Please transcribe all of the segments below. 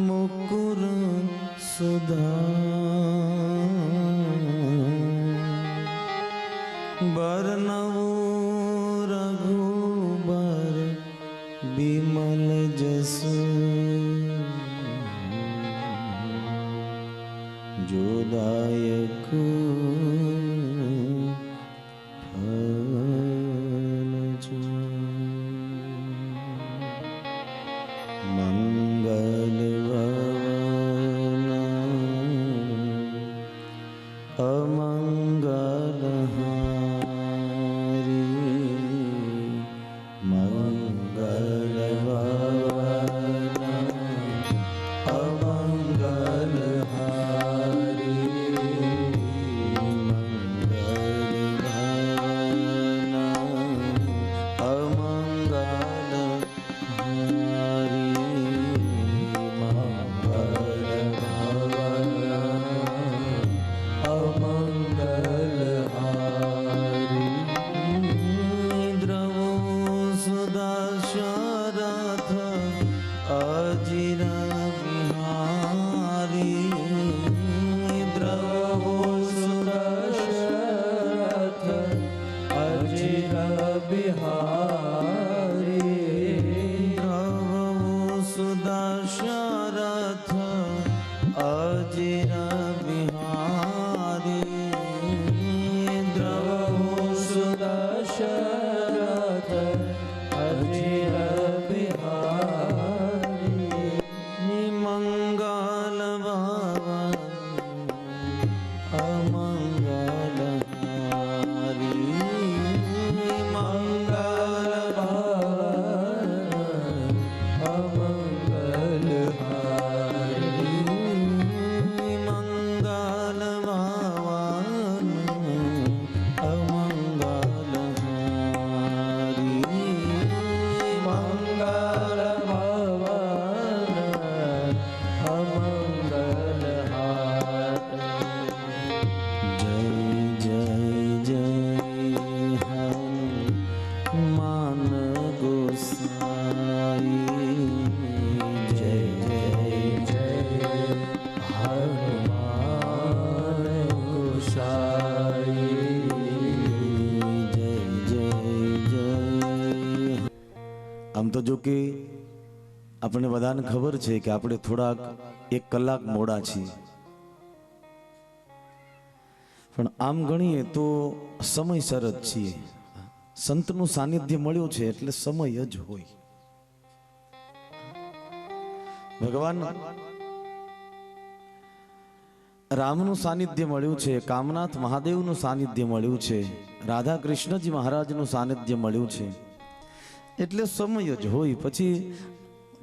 मुकुर सुधा बरनवो रघुबर बिमल जस जोदायक मंगल अमंगल हारी मंगल अमंगल हारी दशरथ अजिर बिहारी द्रवो सुदशरथ अजिर बिहारी मंगल भवन अमंगल हारी मंगल આમ તો જો કે આપણે બધાને ખબર છે કે આપણે થોડાક 1 કલાક મોડા છીએ, પણ આમ ગણીએ તો સમયસર જ છીએ. સંતનું સાનિધ્ય મળ્યું છે એટલે સમય જ હોય. ભગવાન રામનું સાનિધ્ય મળ્યું છે, કામનાથ મહાદેવનું સાનિધ્ય મળ્યું છે, રાધા કૃષ્ણજી મહારાજનું સાનિધ્ય મળ્યું છે એટલે સમય જ હોય. પછી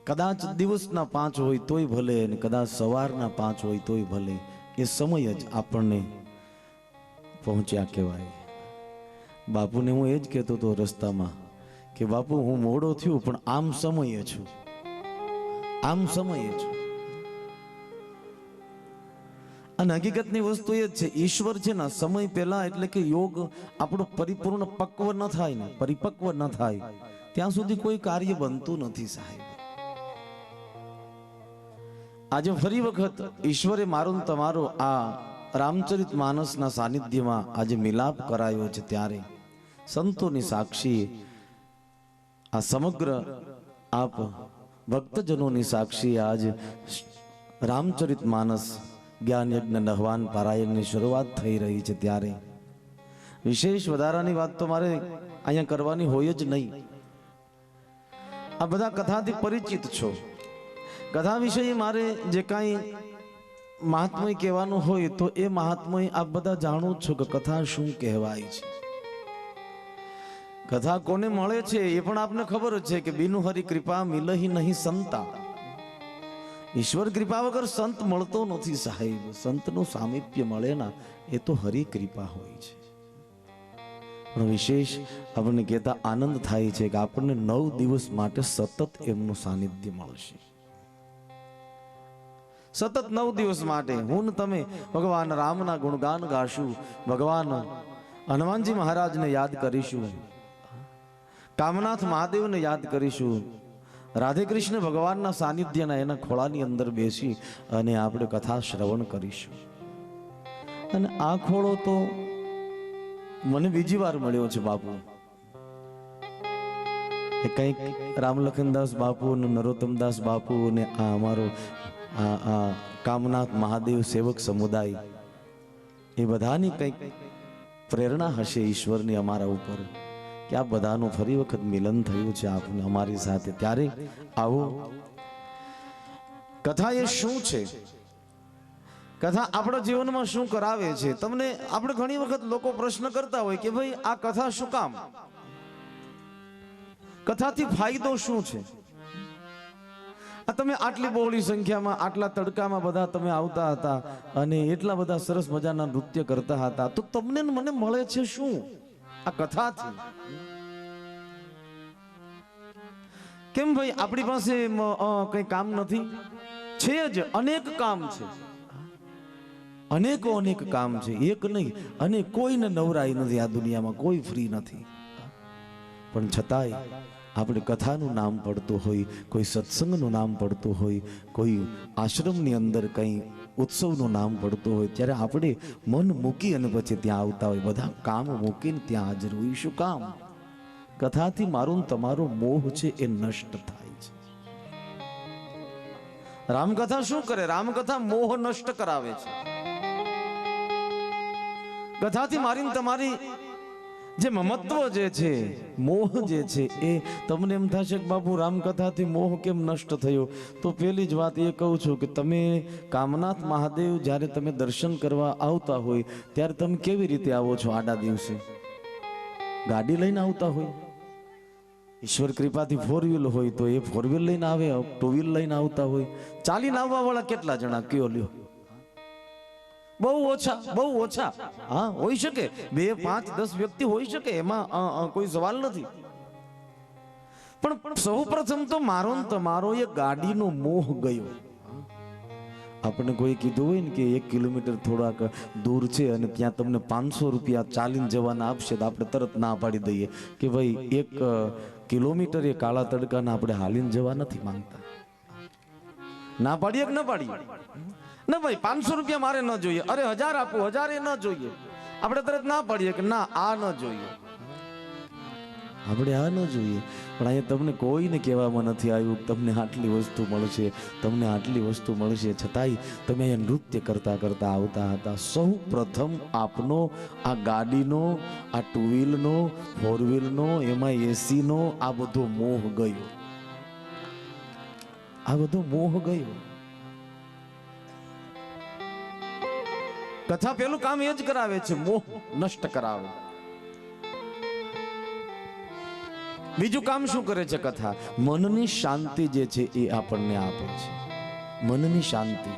કદાચ દિવસના 5 હોય તોય ભલે અને કદાચ સવારના 5 હોય તોય ભલે, એ સમય જ આપણને પહોંચ્યા કહેવાય. બાપુને હું એ જ કહેતો હતો રસ્તામાં કે બાપુ હું મોડો થયો પણ આમ સમયે છું, આમ સમયે છું. અને હકીકતની વસ્તુ એ જ છે, ઈશ્વર છે ને સમય પહેલા એટલે કે યોગ આપણો પરિપૂર્ણ પક્વ ન થાય ને પરિપક્વ ન થાય ત્યાં સુધી કોઈ કાર્ય બનતું નથી સાહેબ. આજે ફરી વખત ઈશ્વરે મારો તમારો આ રામચરિત માનસના સાનિધ્યમાં આજે મિલાપ કરાયો છે, ત્યારે સંતોની સાક્ષી આ સમગ્ર આપ ભક્તજનોની સાક્ષી આજ રામચરિત માનસ જ્ઞાન યજ્ઞ નહવાન પારાયણની શરૂઆત થઈ રહી છે. ત્યારે વિશેષ વધારાની વાત તો મારે અહીંયા કરવાની હોય જ નહીં. આ બધા કથાથી પરિચિત છો. કથા વિશે મારે જે કાંઈ મહાત્મય કહેવાનું હોય તો એ મહાત્મય આપ બધા જાણો છો કે કથા શું કહેવાય છે. કથા કોને મળે છે એ પણ આપને ખબર જ છે કે બિનુ હરિ કૃપા મિલહી નહીં સંતા. ઈશ્વર કૃપા વગર સંત મળતો નથી સાહેબ. સંતનું સામીપ્ય મળે ના એ તો હરિ કૃપા હોય છે. પણ વિશેષ આપણને કહેતા આનંદ થાય છે કે આપણને 9 દિવસ માટે સતત એમનું સાનિધ્ય મળશે. સતત 9 દિવસ માટે હું ને તમે ભગવાન રામના ગુણગાન ગાશું, ભગવાન હનુમાનજી મહારાજને યાદ કરીશું, કામનાથ મહાદેવને યાદ કરીશું, રાધે કૃષ્ણ ભગવાનના સાનિધ્યના એના ખોળાની અંદર બેસી અને આપણે કથા શ્રવણ કરીશું. અને આ ખોળો તો મને બીજી વાર મળ્યો છે બાપુ. એ કંઈક રામલખનદાસ બાપુ ને નરોત્તમદાસ બાપુ ને આ અમારો આ કામનાથ મહાદેવ સેવક સમુદાય, એ બધાની કંઈક પ્રેરણા હશે ઈશ્વરની અમારા ઉપર કે આ બધાનું ફરી વખત મિલન થયું છે આપને અમારી સાથે. ત્યારે આવો, કથા એ શું છે, કથા આપણા જીવનમાં શું કરાવે છે. તમને આપણે ઘણી વખત લોકો પ્રશ્ન કરતા હોય કે ભાઈ આ કથા શું કામ, કથાથી ફાયદો શું છે. આ તમે આટલી બહોળી સંખ્યામાં આટલા તડકામાં બધા તમે આવતા હતા અને એટલા બધા સરસ મજાના નૃત્ય કરતા હતા, તો તમને મને મળે છે શું આ કથાથી? કેમ ભાઈ આપણી પાસે કઈ કામ નથી? છે જ, અનેક કામ છે, અનેક કામ છે, એક નહીં. અને કોઈને નવરાઈ નથી આ દુનિયામાં, કોઈ ફ્રી નથી. પણ છતાંય આપણે કથાનું નામ પડતું હોય, કોઈ સત્સંગનું નામ પડતું હોય, કોઈ આશ્રમની અંદર કંઈ ઉત્સવનું નામ પડતું હોય, ત્યારે આપણે મન મૂકી અને પછી ત્યાં આવતા હોય, બધા કામ મૂકીને ત્યાં હાજર હોય. શું કામ? કથાથી મારું તમારો મોહ છે એ નષ્ટ થાય છે. રામકથા શું કરે? રામકથા મોહ નષ્ટ કરાવે છે. કથાથી મારી તમારી જે મમત્વ જે છે, મોહ જે છે, એ તમને એમ થશે કે બાપુ રામકથાથી મોહ કેમ નષ્ટ થયો? તો પહેલી જ વાત એ કહું છું કે તમે કામનાથ મહાદેવ જ્યારે તમે દર્શન કરવા આવતા હોય ત્યારે તમે કેવી રીતે આવો છો? આડા દિવસે ગાડી લઈને આવતા હોય, ઈશ્વર કૃપાથી 4 વ્હીલ હોય તો એ 4 વ્હીલ લઈને આવે, 2 વ્હીલ લઈને આવતા હોય. ચાલીને આવવા વાળા કેટલા જણા કયો લ્યો? બહુ ઓછા, બહુ ઓછા. હા, હોઈ શકે 2, 5, 10 વ્યક્તિ હોઈ શકે, એમાં કોઈ સવાલ નથી. પણ સૌ પ્રથમ તો મારો ને તમારો એ ગાડીનો મોહ ગયો. આપણે કોઈ કીધું હોય ને કે 1 કિલોમીટર થોડાક દૂર છે અને ત્યાં તમને 500 રૂપિયા ચાલીને જવાના આપશે, તો આપણે તરત ના પાડી દઈએ કે ભાઈ 1 કિલોમીટર એ કાળા તડકાના આપણે હાલીને જવા નથી માંગતા. ના પાડીએ કે ના પાડીએ? ના ભાઈ, 500 રૂપિયા મારે ન જોઈએ, અરે 1000 આપો, 1000 એ ન જોઈએ. આપણે તરત ના પાડીએ કે ના, આ ન જોઈએ, આપણે આ ન જોઈએ. પણ અહીંયા તમને કોઈને કહેવામાં નથી આવ્યું તમને આટલી વસ્તુ મળશે, તમને આટલી વસ્તુ મળશે, છતાંય તમે અહીંયા નૃત્ય કરતા કરતા આવતા હતા. સૌ પ્રથમ આપનો આ ગાડીનો, આ 2 વ્હીલનો, 4 વ્હીલનો, એમાં એસીનો આ બધો મોહ ગયો, આ બધો મોહ ગયો. કથા પેલું કામ એ જ કરાવે છે, મોહ નષ્ટ કરાવે. બીજું કામ શું કરે છે કથા? મનની શાંતિ જે છે એ આપણને આપે છે. મનની શાંતિ,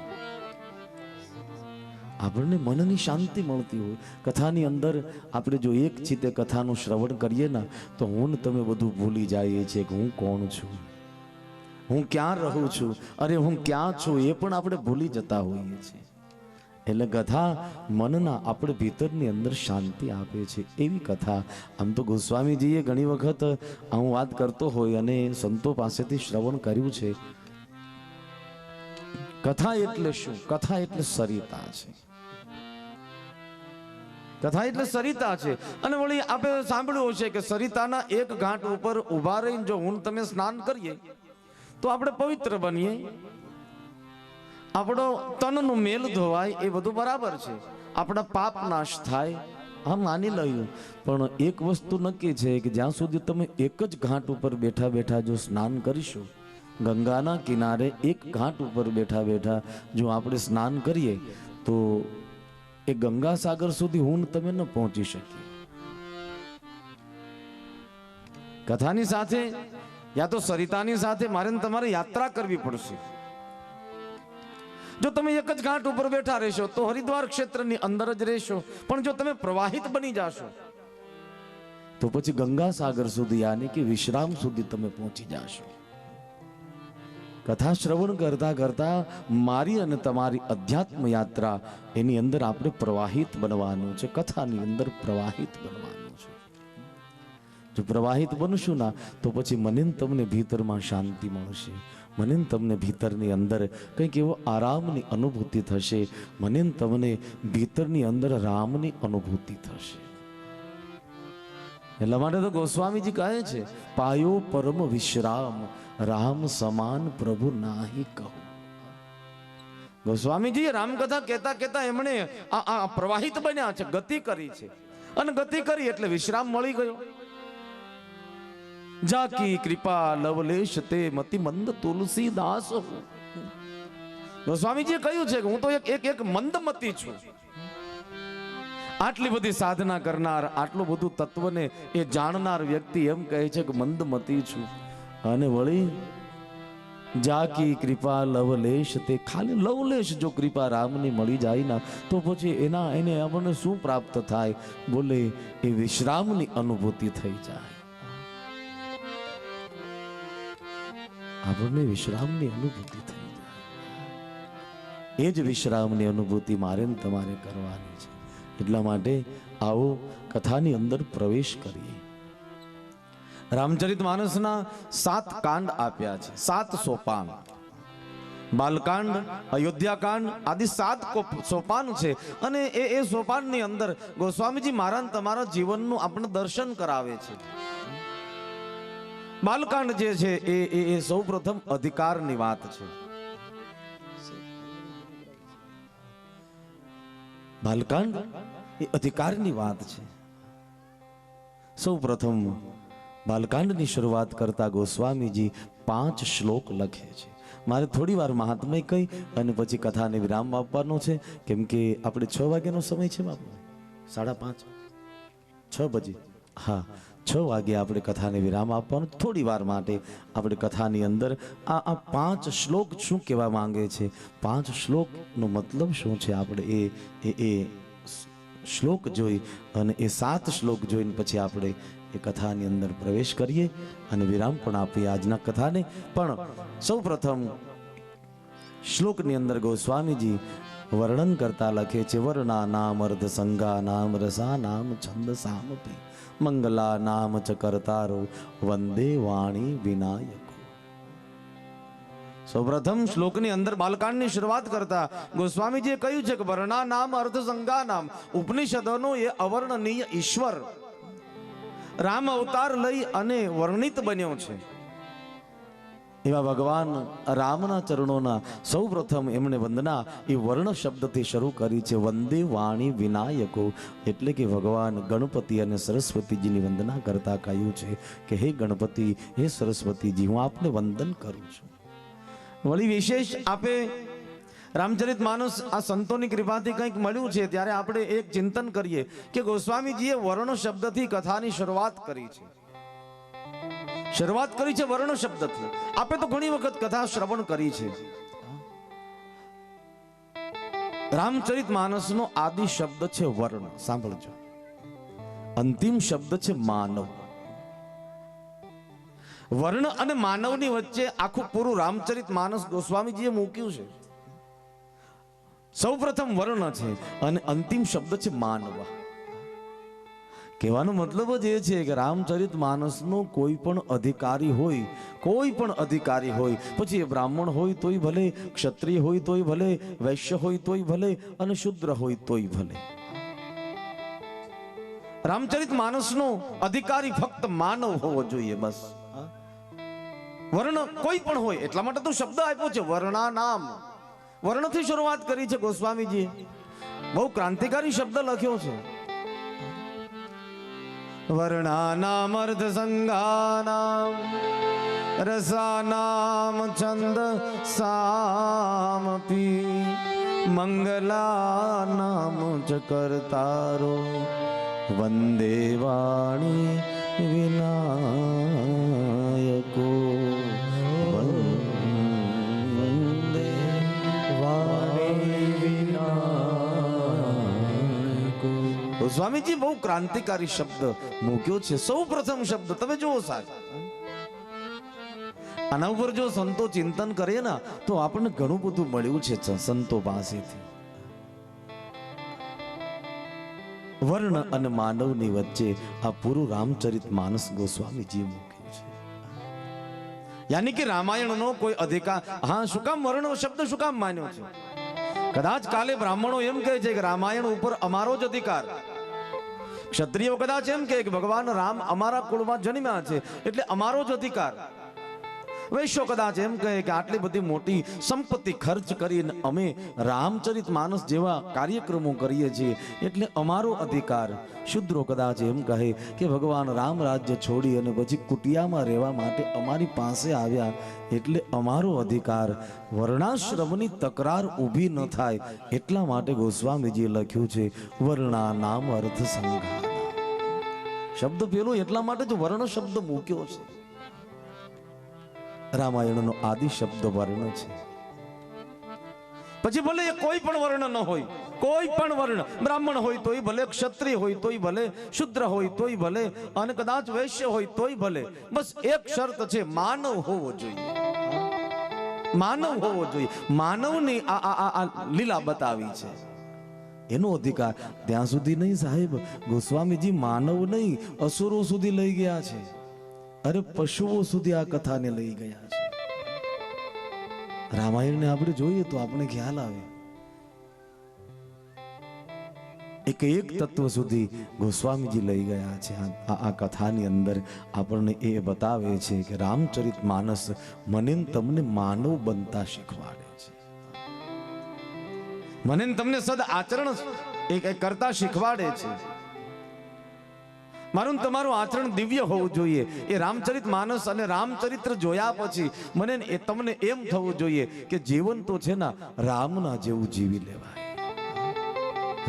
આપણને મનની શાંતિ મળતી હોય કથાની અંદર. આપણે જો એક ચિત્તે કથાનું શ્રવણ કરીએ ને તો હું ને તમે બધું ભૂલી જઈએ છીએ કે હું કોણ છું, હું ક્યાં રહું છું, અરે હું ક્યાં છું એ પણ આપણે ભૂલી જતા હોઈએ છીએ. એટલે કથા મનના આપણે ભીતરની અંદર શાંતિ આપે છે, એવી કથા. આમ તો ગોસ્વામીજીએ ઘણી વખત હું વાત કરતો હોય અને સંતો પાસેથી શ્રવણ કર્યું છે. કથા એટલે શું? કથા એટલે સરિતા છે. કથા એટલે સરિતા છે. અને વળી આપણે સાંભળ્યું હશે કે સરિતાના એક ઘાટ ઉપર ઉભા રહીને જો હું તમે સ્નાન કરીએ તો આપણે પવિત્ર બનીએ, આપણો તનનું મેલ ધોવાય, એ બધું બરાબર છે, આપણા પાપ નાશ થાય, હા માની લઉં. પણ એક વસ્તુ નક્કી છે કે જ્યાં સુધી તમે એક જ ઘાટ ઉપર બેઠા બેઠા જો સ્નાન કરીશું, ગંગાના કિનારે એક ઘાટ ઉપર બેઠા બેઠા જો આપણે સ્નાન કરીએ તો એ ગંગા સાગર સુધી હું તમે ન પહોંચી શકીએ. કથાની સાથે યા તો સરિતાની સાથે મારે તમારે યાત્રા કરવી પડશે. જો તમે એક જ ઘાટ ઉપર બેઠા રહેશો તો હરિદ્વાર ક્ષેત્રની અંદર જ રહેશો, પણ જો તમે પ્રવાહિત બની જાશો તો પછી ગંગા સાગર સુધી યાની કે વિશ્રામ સુધી તમે પહોંચી જાશો. કથા શ્રવણ કરતા કરતા મારી અને તમારી અધ્યાત્મ યાત્રા એની અંદર આપણે પ્રવાહિત બનવાનું છે, કથાની અંદર પ્રવાહિત બનવાનું છે. જો પ્રવાહિત બનશું ના તો પછી મને ને તમને ભીતરમાં શાંતિ મળશે, મને ને તમને ભીતરની અંદર કંઈક એવો આરામની અનુભૂતિ થશે, મને ને તમને ભીતરની અંદર રામની અનુભૂતિ થશે. એટલા માટે તો ગોસ્વામીજી કહે છે, પાયો પરમ વિશ્રામ રામ સમાન પ્રભુ નાહી કહો. ગોસ્વામીજી રામકથા કહેતા કહેતા એમણે આ પ્રવાહિત બન્યા છે, ગતિ કરી છે, અને ગતિ કરી એટલે વિશ્રામ મળી ગયો. જાકી કૃપા લવલેશ તે મતિ મંદ તુલસીદાસ. ગોસ્વામીજીએ કહ્યું છે કે હું તો એક મંદમતી છું. આટલી બધી સાધના કરનાર, આટલું બધું તત્વને એ જાણનાર વ્યક્તિ એમ કહે છે કે મંદમતી છું. અને વળી જાકી કૃપા લવલેશ તે, ખાલી લવલેશ જો કૃપા રામની મળી જાય ના તો પછી એને આપણને શું પ્રાપ્ત થાય? બોલે એ વિશ્રામની અનુભૂતિ થઈ જાય. આપણને વિશ્રામની અનુભૂતિ થઈ જાય. એ જ વિશ્રામની અનુભૂતિ મારે ને તમારે કરવાની છે. એટલા માટે આવો કથાની અંદર પ્રવેશ કરીએ. રામચરિતમાનસના 7 કાંડ આપ્યા છે, 7 સોપાન. બાલકાંડ, અયોધ્યાકાંડ આદિ 7 સોપાન છે. અને એ સોપાનની અંદર ગોસ્વામીજી મારા તમારા જીવનનું આપણને દર્શન કરાવે છે. બાલકાંડ જે છે એ સૌ પ્રથમ અધિકારની વાત છે. બાલકાંડ એ અધિકારની વાત છે. સૌ પ્રથમ બાલકાંડની શરૂઆત કરતા ગોસ્વામીજી 5 શ્લોક લખે છે. મારે થોડી વાર મહાત્મય કહી અને પછી કથાને વિરામ આપવાનો છે, કેમ કે આપણે 6 વાગ્યાનો સમય છે બાપુ, 5:30, 6 બજે. હા, 6 વાગે આપણે કથાને વિરામ આપવાનો. થોડી વાર માટે આપણે કથાની અંદર આ 5 શ્લોક શું કહેવા માંગે છે, 5 શ્લોકનો મતલબ શું છે, આપણે એ શ્લોક જોઈ અને એ 7 શ્લોક જોઈને પછી આપણે એ કથાની અંદર પ્રવેશ કરીએ અને વિરામ પણ આપીએ આજના કથાને. પણ સૌ પ્રથમ શ્લોકની અંદર ગોસ્વામીજી વર્ણન કરતા લખે છે, વર્ણા નામ અર્ધ સંગા નામ રસા નામ છંદ સામપી મંગલા નામ ચ કરતારો વંદે વાણી વિનાયકો. સૌપ્રથમ શ્લોકની અંદર બાલકાંડની શરૂઆત કરતા ગોસ્વામીજીએ કહ્યું છે કે વર્ણા નામ અર્ધ સંગા નામ, ઉપનિષદોનો એ અવર્ણનીય ઈશ્વર રામ અવતાર લઈ અને વર્ણિત બન્યો છે. એવા ભગવાન રામના ચરણોના સૌ પ્રથમ એમણે વંદના એ વર્ણ શબ્દથી શરૂ કરી છે. વંદે વાણી વિનાયકો, એટલે કે ભગવાન ગણપતિ અને સરસ્વતીજીની વંદના કરતા કહ્યું છે કે હે ગણપતિ, હે સરસ્વતીજી, હું આપને વંદન કરું છું. વળી વિશેષ આપે રામચરિતમાનસ આ સંતોની કૃપાથી કંઈક મળ્યું છે, ત્યારે આપણે એક ચિંતન કરીએ કે ગોસ્વામીજીએ વર્ણ શબ્દથી કથાની શરૂઆત કરી છે. શરૂઆત કરી છે વર્ણ શબ્દથી. આપણે તો ઘણી વખત કથા શ્રવણ કરી છે. રામચરિતમાનસનો આદિ શબ્દ છે વર્ણ. સાંભળજો, અંતિમ શબ્દ છે માનવ. વર્ણ અને માનવની વચ્ચે આખું પૂરું રામચરિતમાનસ ગોસ્વામીજીએ મૂક્યું છે. સૌ પ્રથમ વર્ણ છે અને અંતિમ શબ્દ છે માનવ. કહેવાનો મતલબ જ એ છે કે રામચરિતમાનસનો કોઈ પણ અધિકારી હોય, પછી એ બ્રાહ્મણ હોય તોય ભલે, ક્ષત્રિય હોય તોય ભલે, વૈશ્ય હોય તોય ભલે અને શુદ્ર હોય તોય ભલે, રામચરિતમાનસનો અધિકારી ફક્ત માનવ હોવો જોઈએ, બસ. વર્ણ કોઈ પણ હોય, એટલા માટે તો શબ્દ આપ્યો છે વર્ણા નામ. વર્ણથી શરૂઆત કરી છે ગોસ્વામીજીએ. બહુ ક્રાંતિકારી શબ્દ લખ્યો છે. વર્ણાનામ અર્ધ સંગાનામ રસાનામ છંદ સામપી મંગલાનામ ચ કરતારો વંદે વાણી વિનાયકો. વંદે વાણી વિનાયકો. સ્વામીજી બહુ ક્રાંતિકારી શબ્દ મૂક્યો છે. સૌ પ્રથમ શબ્દ તમે જુઓ સાહેબ, આના ઉપર જો સંતો ચિંતન કરે ને તો આપણને ઘણું બધું મળ્યું છે સંતો પાસેથી. વર્ણ અને માનવની વચ્ચે આ પૂરું રામચરિત માનસ ગોસ્વામીજીએ મૂક્યું છે. યાની કે રામાયણનો કોઈ અધિકાર, હા, શું કામ વર્ણ શબ્દ શું કામ માન્યો છે? કદાચ કાલે બ્રાહ્મણો એમ કહે છે કે રામાયણ ઉપર અમારો જ અધિકાર, ક્ષત્રિયો કદાચ એમ કહે કે ભગવાન રામ અમારા કુળમાં જન્મ્યા છે એટલે અમારો જ અધિકાર, વૈશ્યો કદાચ એમ કહે કે આટલી બધી મોટી સંપત્તિ ખર્ચ કરીને અમે રામચરિત માનસ જેવા કાર્યક્રમો કરીએ છીએ એટલે અમારો અધિકાર, શુદ્રો કદાચ એમ કહે કે ભગવાન રામ રાજ્ય છોડી અને પછી કુટિયામાં રહેવા માટે અમારી પાસે આવ્યા એટલે અમારો અધિકાર. વર્ણાશ્રમની તકરાર ઊભી ન થાય એટલા માટે ગોસ્વામીજીએ લખ્યું છે વર્ણા નામ અર્થ સંઘાના. શબ્દ પેલો એટલા માટે જ વર્ણ શબ્દ મૂક્યો છે. રામાયણનો આદિ શબ્દ વર્ણ છે. પછી ભલે એ કોઈ પણ વર્ણ ન હોય, કોઈ પણ વર્ણ, બ્રાહ્મણ હોય તોય ભલે, ક્ષત્રિય હોય તોય ભલે, શુદ્ર હોય તોય ભલે, અને કદાચ વૈશ્ય હોય તોય ભલે, બસ એક શરત છે, માનવ હોવો જોઈએ. માનવ હોવો જોઈએ. માનવની આ લીલા બતાવી છે, એનો અધિકાર. ત્યાં સુધી નહીં સાહેબ, ગોસ્વામીજી માનવ નહીં અસુરો સુધી લઈ ગયા છે. અરે પશુઓ સુધી આ કથાને લઈ ગયા છે. રામાયણને આપણે જોઈએ તો આપણે ખ્યાલ આવે, એક એક તત્વ સુધી ગોસ્વામીજી લઈ ગયા છે. આ કથાની અંદર આપણને એ બતાવે છે કે રામચરિત માનસ મને તમને માનવ બનતા શીખવાડે છે, મને તમને સદ આચરણ એક કરતા શીખવાડે છે. મારું તમારું આચરણ દિવ્ય હોવું જોઈએ. એ રામચરિત માનસ અને રામચરિત્ર જોયા પછી મને એ તમને એમ થવું જોઈએ કે જીવન તો છે ને રામના જેવું જીવી લેવાય.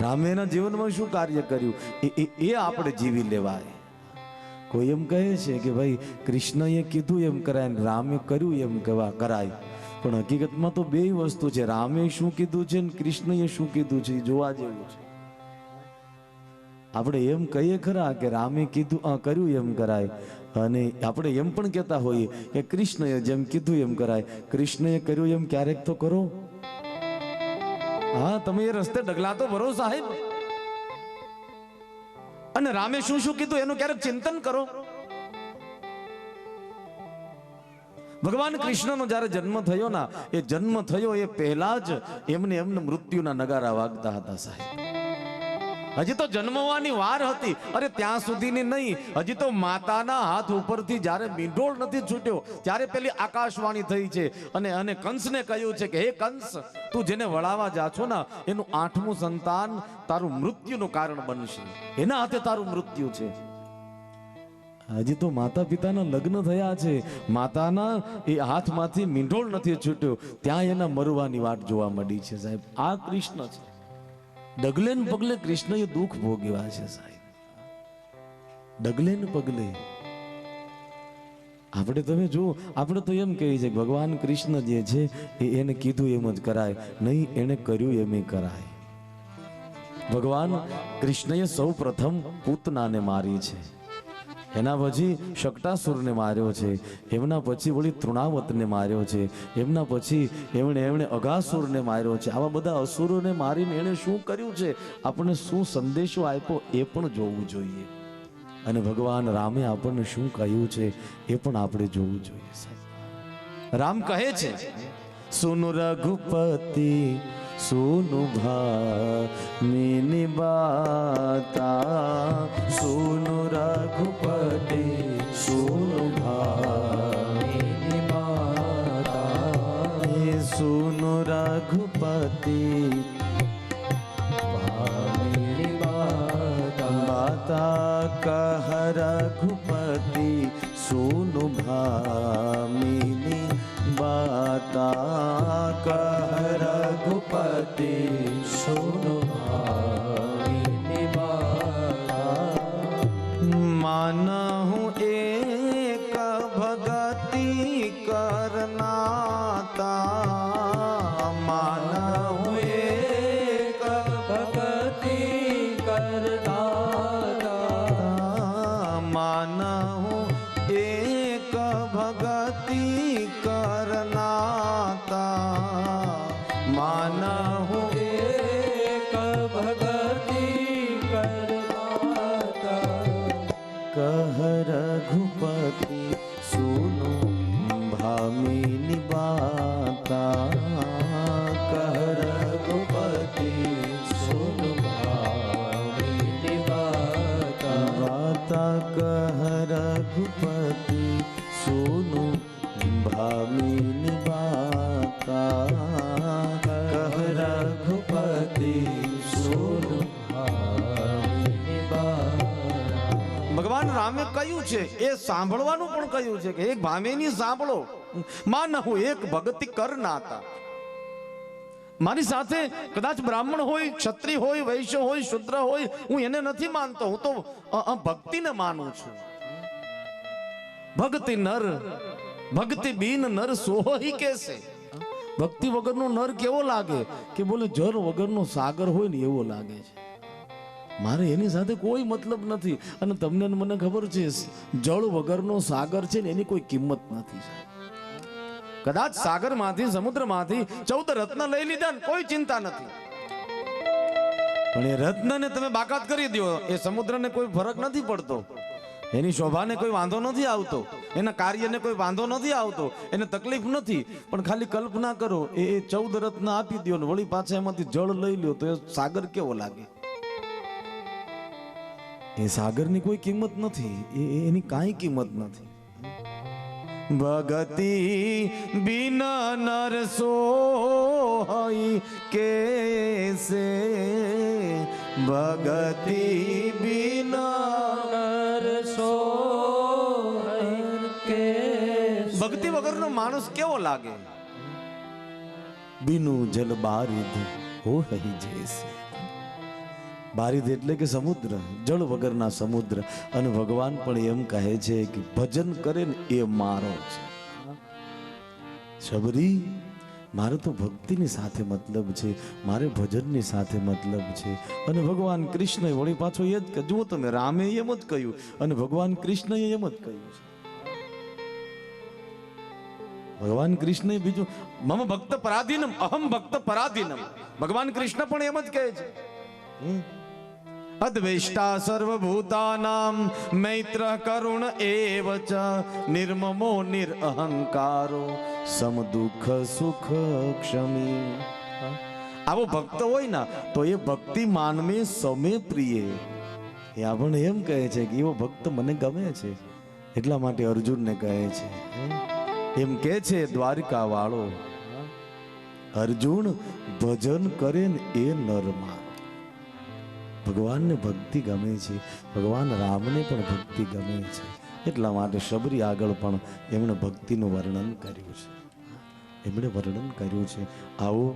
રામે એના જીવનમાં શું કાર્ય કર્યું એ આપણે જીવી લેવાય. કોઈ એમ કહે છે કે ભાઈ કૃષ્ણએ કીધું એમ કરાય ને રામે કર્યું એમ કરાય, પણ હકીકતમાં તો બે વસ્તુ છે. રામે શું કીધું છે ને કૃષ્ણએ શું કીધું છે એ જોવા જેવું છે. આપણે એમ કહીએ ખરા કે રામે કીધું કર્યું એમ કરાય, અને આપણે એમ પણ કહેતા હોઈએ કે કૃષ્ણએ જેમ કીધું એમ કરાય. કૃષ્ણએ કર્યું એમ ક્યારેક તો કરો. હા, તમે એ રસ્તે ડગલા તો ભરો સાહેબ. અને રામે શું શું કીધું એનું ક્યારેક ચિંતન કરો. ભગવાન કૃષ્ણનો જ્યારે જન્મ થયો ના, એ જન્મ થયો એ પહેલા જ એમને મૃત્યુના નગારા વાગતા હતા સાહેબ. હજી તો જન્મવાની વાર હતી. અરે ત્યાં સુધીની નહીં, હજી તો માતાના હાથ ઉપરથી જ્યારે મીંઢોળ નથી છૂટ્યો ત્યારે પેલી આકાશવાણી થઈ છે અને કંસને કહ્યું છે કે હે કંસ, તું જેને વળાવા જા છો ને એનું 8મું સંતાન તારું મૃત્યુનું કારણ બનશે, એના હાથે તારું મૃત્યુ છે. હજી તો માતા પિતાના લગ્ન થયા છે, માતાના એ હાથમાંથી મીંઢોળ નથી છૂટ્યો, ત્યાં એના મરવાની વાટ જોવા મળી છે સાહેબ. આ કૃષ્ણ છે. ડગલે ને પગલે કૃષ્ણએ દુઃખ ભોગવ્યા છે સાહેબ. ડગલે ને પગલે આપણે તમે જો, આપણે તો એમ કહીએ છીએ ભગવાન કૃષ્ણ જે છે એને કીધું એમ જ કરાય, નહીં એને કર્યું એમ કરાય. ભગવાન કૃષ્ણએ સૌ પ્રથમ પૂતનાને મારી છે, એના પછી શકટાસુરને માર્યો છે, એમના પછી વળી તૃણાવતને માર્યો છે, એમના પછી એમણે અઘાસુરને માર્યો છે. આવા બધા અસુરોને મારીને એણે શું કર્યું છે, આપણને શું સંદેશો આપ્યો એ પણ જોવું જોઈએ. અને ભગવાન રામે આપણને શું કહ્યું છે એ પણ આપણે જોવું જોઈએ સાહેબ. રામ કહે છે, સુનુ રઘુપતિ સુનુ ભામિની બાતા, સુનુ રઘુપતિ સુનુ ભામિની બાતા, સુનુ રઘુપતિ ભામિની બાતા, કહ રઘુપતિ સુનુ ભામિની બાતા, કહ રઘુપતિ સુનુ ભામિની બાતા. માનહુ એક ભગતિ કરનાતા, માનહુ એક ભગતિ કરનાતા, માનહુ એક ભગતિ रघुपति सोनु भामिनी बाता कह रघुपति सोनु भामिनी बाता। ભગવાન રામે કહ્યું છે એ સાંભળવાનું પણ કહ્યું છે કે એક ભામેની સાંભળો માન હું એક ભક્તિ કરનાતા। મારી સાથે કદાચ બ્રાહ્મણ હોય, ક્ષત્રિય હોય, વૈશ્ય હોય, શુદ્ર હોય, હું એને નથી માનતો, હું તો ભક્તિને માનું છું। ભક્તિ નર ભક્તિ બીન નર સોહી કેસે। ભક્તિ વગરનો નર કેવો લાગે કે બોલે જળ વગરનો સાગર હોય ને એવો લાગે છે। મારે એની સાથે કોઈ મતલબ નથી। અને તમને મને ખબર છે જળ વગરનો સાગર છે ને એની કોઈ કિંમત નથી। કદાચ સાગરમાંથી સમુદ્રમાંથી 14 રત્ન લઈ લીધા ને કોઈ ચિંતા નથી, પણ એ રત્નને તમે બાકાત કરી દો, એ સમુદ્રને કોઈ ફરક નથી પડતો, એની શોભાને કોઈ વાંધો નથી આવતો, એના કાર્યને કોઈ વાંધો નથી આવતો, એને તકલીફ નથી। પણ ખાલી કલ્પના કરો એ 14 રત્ન આપી દો ને વળી પાછા એમાંથી જળ લઈ લ્યો તો એ સાગર કેવો લાગે? એ સાગરની કોઈ કિંમત નથી, એની કાંઈ કિંમત નથી। ભગતિ બિના નર સોઈ કેસે, ભગતિ બિના નર સોઈ કેસે। ભક્તિ વગરનો માણસ કેવો લાગે? બિનું જલ બારિદ હો હી જૈસે। બારિદ એટલે કે સમુદ્ર, જળ વગરના સમુદ્ર। અને ભગવાન પણ એમ કહે છે કે ભજન કરે ને એ મારો છે। શબરી, મારે તો ભક્તિની સાથે મતલબ છે, મારે ભજનની સાથે મતલબ છે। અને ભગવાન કૃષ્ણએ વળી પાછો એ જ જુઓ તમે, રામે એમ જ કહ્યું અને ભગવાન કૃષ્ણએ એમ જ કહ્યું છે। ભગવાન કૃષ્ણએ બીજું મમ ભક્ત પરાધીનમ અહમ ભક્ત પરાધીનમ, ભગવાન કૃષ્ણ પણ એમ જ કહે છે। અદ્વેષ્ટા સર્વભૂતાનામ મૈત્ર કરુણ એવ ચ, નિર્મમો નિરઅહંકારો સમ દુઃખ સુખ ક્ષમી। આવો ભક્ત હોય ને તો એ ભક્તિ માનમે સમે પ્રિય। એ આપણને એમ કહે છે કે એવો ભક્ત મને ગમે છે, એટલા માટે અર્જુનને કહે છે, એમ કે છે દ્વારિકા વાળો અર્જુન ભજન કરે ને એ નરમાં। ભગવાનને ભક્તિ ગમે છે, ભગવાન રામને પણ ભક્તિ ગમે છે, એટલા માટે શબરી આગળ પણ એમણે ભક્તિનું વર્ણન કર્યું છે, એમણે વર્ણન કર્યું છે। આવો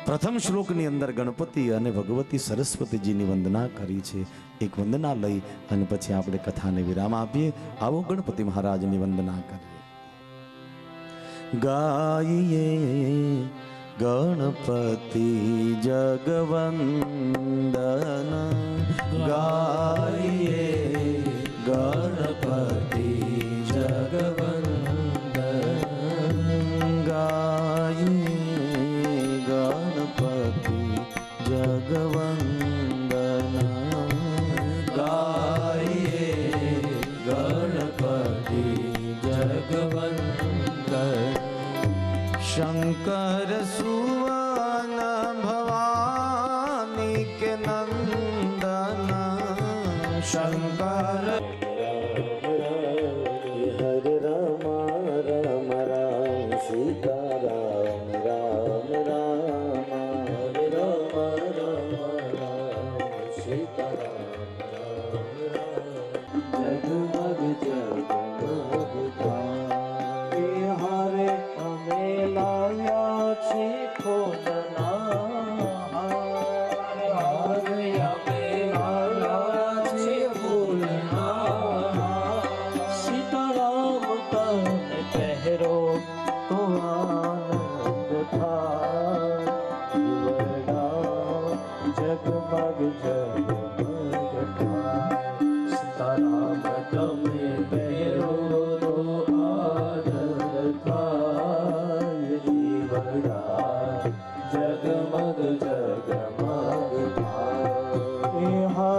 પ્રથમ શ્લોકની અંદર ગણપતિ અને ભગવતી સરસ્વતીજીની વંદના કરી છે। એક વંદના લઈ અને પછી આપણે કથાને વિરામ આપીએ। આવો ગણપતિ મહારાજની વંદના કરીએ। ગાઈએ ગણપતિ જગવંદન, ગાઈએ ગણપતિ જગવંદન, ગાઈએ ગણપતિ જગવંદન, ગાઈએ ગણપતિ જગવંદન। શંકર સુવન ભવાની કે નંદન, શંકર હરે રામ રામ રામ સીતા રામ રામ રામ, હરે રામ રામ રામ સીતા રામ રામ, જગમગ જગમગ થાય હરે અમે લાવ્યા છે ફૂલના, હરે અમે લાવ્યા છે ફૂલના, સીતારામ તમે પહેરો તો આનંદ થાય, જગમગ જગમગ થાય, સીતારામ તમે પહેરો તો આનંદ થાય, જગમગ જગમગ થાય।